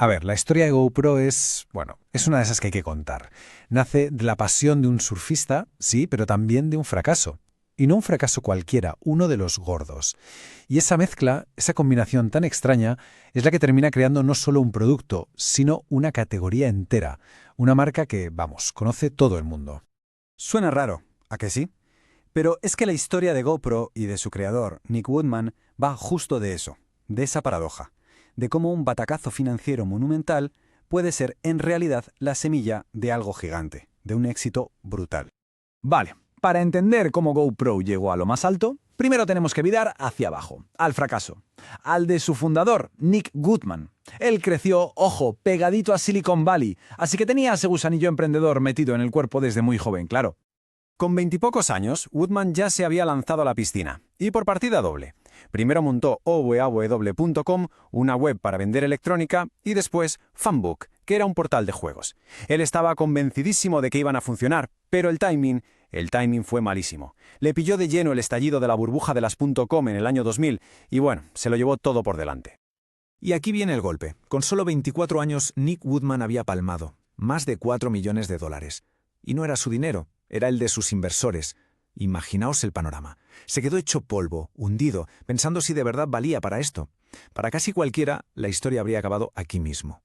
A ver, la historia de GoPro es una de esas que hay que contar. Nace de la pasión de un surfista, sí, pero también de un fracaso. Y no un fracaso cualquiera, uno de los gordos. Y esa mezcla, esa combinación tan extraña, es la que termina creando no solo un producto, sino una categoría entera. Una marca que, vamos, conoce todo el mundo. Suena raro, ¿a que sí? Pero es que la historia de GoPro y de su creador, Nick Woodman, va justo de eso, de esa paradoja, de cómo un batacazo financiero monumental puede ser en realidad la semilla de algo gigante, de un éxito brutal. Vale, para entender cómo GoPro llegó a lo más alto, primero tenemos que mirar hacia abajo, al fracaso, al de su fundador, Nick Woodman. Él creció, ojo, pegadito a Silicon Valley, así que tenía ese gusanillo emprendedor metido en el cuerpo desde muy joven, claro. Con 20 y pocos años, Woodman ya se había lanzado a la piscina, y por partida doble. Primero montó owaw.com, una web para vender electrónica, y después Fanbook, que era un portal de juegos. Él estaba convencidísimo de que iban a funcionar, pero el timing fue malísimo. Le pilló de lleno el estallido de la burbuja de las .com en el año 2000, y bueno, se lo llevó todo por delante. Y aquí viene el golpe. Con solo 24 años, Nick Woodman había palmado más de $4 millones. Y no era su dinero, era el de sus inversores. Imaginaos el panorama. Se quedó hecho polvo, hundido, pensando si de verdad valía para esto. Para casi cualquiera, la historia habría acabado aquí mismo.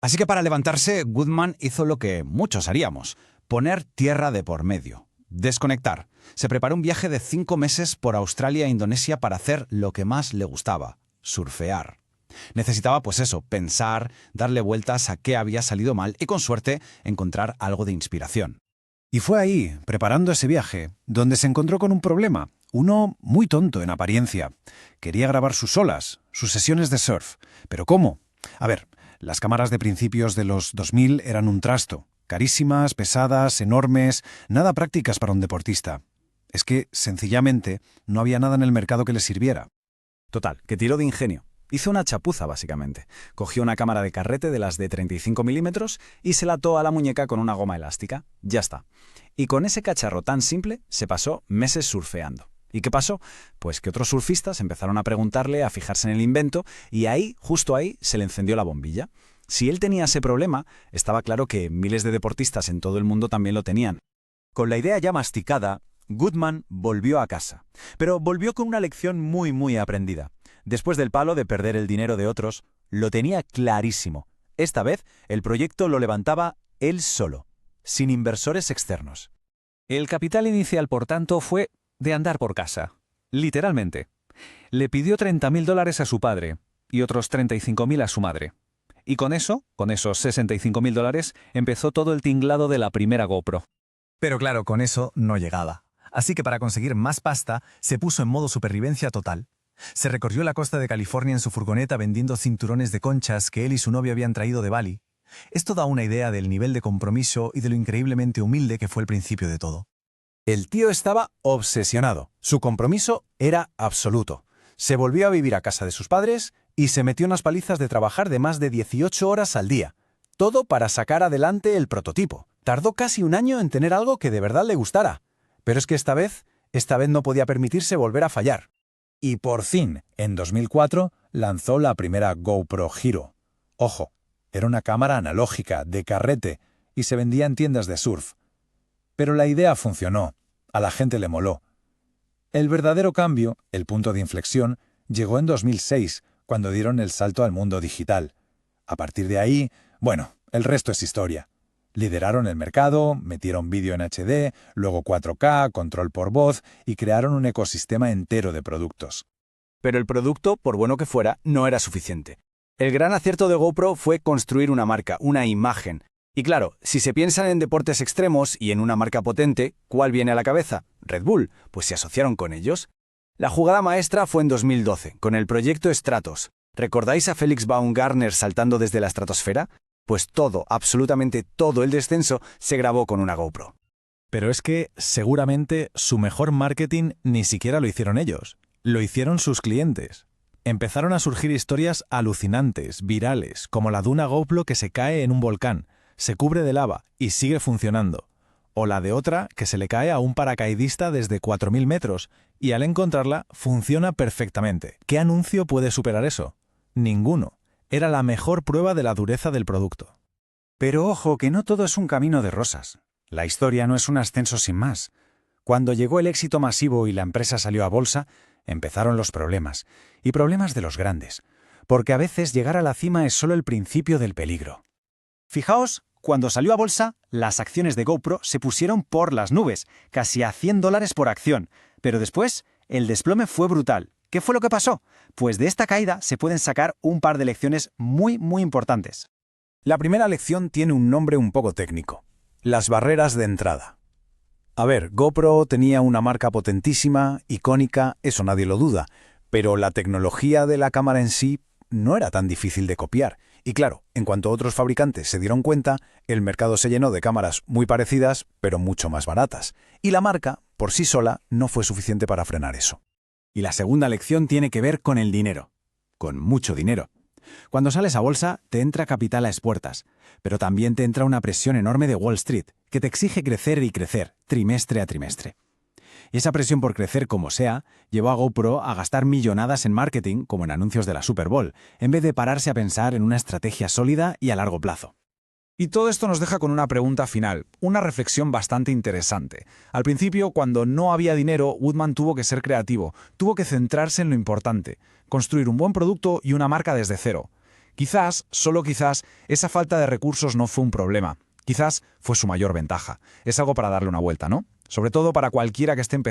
Así que para levantarse, Woodman hizo lo que muchos haríamos: poner tierra de por medio. Desconectar. Se preparó un viaje de 5 meses por Australia e Indonesia para hacer lo que más le gustaba: surfear. Necesitaba, pues eso, pensar, darle vueltas a qué había salido mal y, con suerte, encontrar algo de inspiración. Y fue ahí, preparando ese viaje, donde se encontró con un problema, uno muy tonto en apariencia. Quería grabar sus olas, sus sesiones de surf. ¿Pero cómo? A ver, las cámaras de principios de los 2000 eran un trasto. Carísimas, pesadas, enormes, nada prácticas para un deportista. Es que, sencillamente, no había nada en el mercado que le sirviera. Total, que tiró de ingenio. Hizo una chapuza, básicamente. Cogió una cámara de carrete de las de 35 milímetros y se la ató a la muñeca con una goma elástica. Ya está. Y con ese cacharro tan simple se pasó meses surfeando. ¿Y qué pasó? Pues que otros surfistas empezaron a preguntarle, a fijarse en el invento, y ahí, justo ahí, se le encendió la bombilla. Si él tenía ese problema, estaba claro que miles de deportistas en todo el mundo también lo tenían. Con la idea ya masticada, Woodman volvió a casa. Pero volvió con una lección muy aprendida. Después del palo de perder el dinero de otros, lo tenía clarísimo. Esta vez, el proyecto lo levantaba él solo, sin inversores externos. El capital inicial, por tanto, fue de andar por casa. Literalmente. Le pidió $30.000 a su padre y otros $35.000 a su madre. Y con esos $65.000, empezó todo el tinglado de la primera GoPro. Pero claro, con eso no llegaba. Así que para conseguir más pasta, se puso en modo supervivencia total. Se recorrió la costa de California en su furgoneta vendiendo cinturones de conchas que él y su novio habían traído de Bali. Esto da una idea del nivel de compromiso y de lo increíblemente humilde que fue el principio de todo. El tío estaba obsesionado. Su compromiso era absoluto. Se volvió a vivir a casa de sus padres y se metió unas palizas de trabajar de más de 18 horas al día. Todo para sacar adelante el prototipo. Tardó casi un año en tener algo que de verdad le gustara. Pero es que esta vez no podía permitirse volver a fallar. Y por fin, en 2004, lanzó la primera GoPro Hero. Ojo, era una cámara analógica, de carrete, y se vendía en tiendas de surf. Pero la idea funcionó, a la gente le moló. El verdadero cambio, el punto de inflexión, llegó en 2006, cuando dieron el salto al mundo digital. A partir de ahí, bueno, el resto es historia. Lideraron el mercado, metieron vídeo en HD, luego 4K, control por voz y crearon un ecosistema entero de productos. Pero el producto, por bueno que fuera, no era suficiente. El gran acierto de GoPro fue construir una marca, una imagen. Y claro, si se piensan en deportes extremos y en una marca potente, ¿cuál viene a la cabeza? Red Bull, pues se asociaron con ellos. La jugada maestra fue en 2012, con el proyecto Stratos. ¿Recordáis a Felix Baumgartner saltando desde la estratosfera? Pues todo, absolutamente todo el descenso se grabó con una GoPro. Pero es que, seguramente, su mejor marketing ni siquiera lo hicieron ellos. Lo hicieron sus clientes. Empezaron a surgir historias alucinantes, virales, como la de una GoPro que se cae en un volcán, se cubre de lava y sigue funcionando. O la de otra que se le cae a un paracaidista desde 4.000 metros y al encontrarla funciona perfectamente. ¿Qué anuncio puede superar eso? Ninguno. Era la mejor prueba de la dureza del producto. Pero ojo, que no todo es un camino de rosas. La historia no es un ascenso sin más. Cuando llegó el éxito masivo y la empresa salió a bolsa, empezaron los problemas. Y problemas de los grandes. Porque a veces llegar a la cima es solo el principio del peligro. Fijaos, cuando salió a bolsa, las acciones de GoPro se pusieron por las nubes, casi a $100 por acción. Pero después, el desplome fue brutal. ¿Qué fue lo que pasó? Pues de esta caída se pueden sacar un par de lecciones muy importantes. La primera lección tiene un nombre un poco técnico: las barreras de entrada. A ver, GoPro tenía una marca potentísima, icónica, eso nadie lo duda, pero la tecnología de la cámara en sí no era tan difícil de copiar. Y claro, en cuanto otros fabricantes se dieron cuenta, el mercado se llenó de cámaras muy parecidas, pero mucho más baratas. Y la marca, por sí sola, no fue suficiente para frenar eso. Y la segunda lección tiene que ver con el dinero. Con mucho dinero. Cuando sales a bolsa, te entra capital a expuertas, pero también te entra una presión enorme de Wall Street, que te exige crecer y crecer, trimestre a trimestre. Y esa presión por crecer como sea, llevó a GoPro a gastar millonadas en marketing, como en anuncios de la Super Bowl, en vez de pararse a pensar en una estrategia sólida y a largo plazo. Y todo esto nos deja con una pregunta final, una reflexión bastante interesante. Al principio, cuando no había dinero, Woodman tuvo que ser creativo, tuvo que centrarse en lo importante, construir un buen producto y una marca desde cero. Quizás, solo quizás, esa falta de recursos no fue un problema. Quizás fue su mayor ventaja. Es algo para darle una vuelta, ¿no? Sobre todo para cualquiera que esté empezando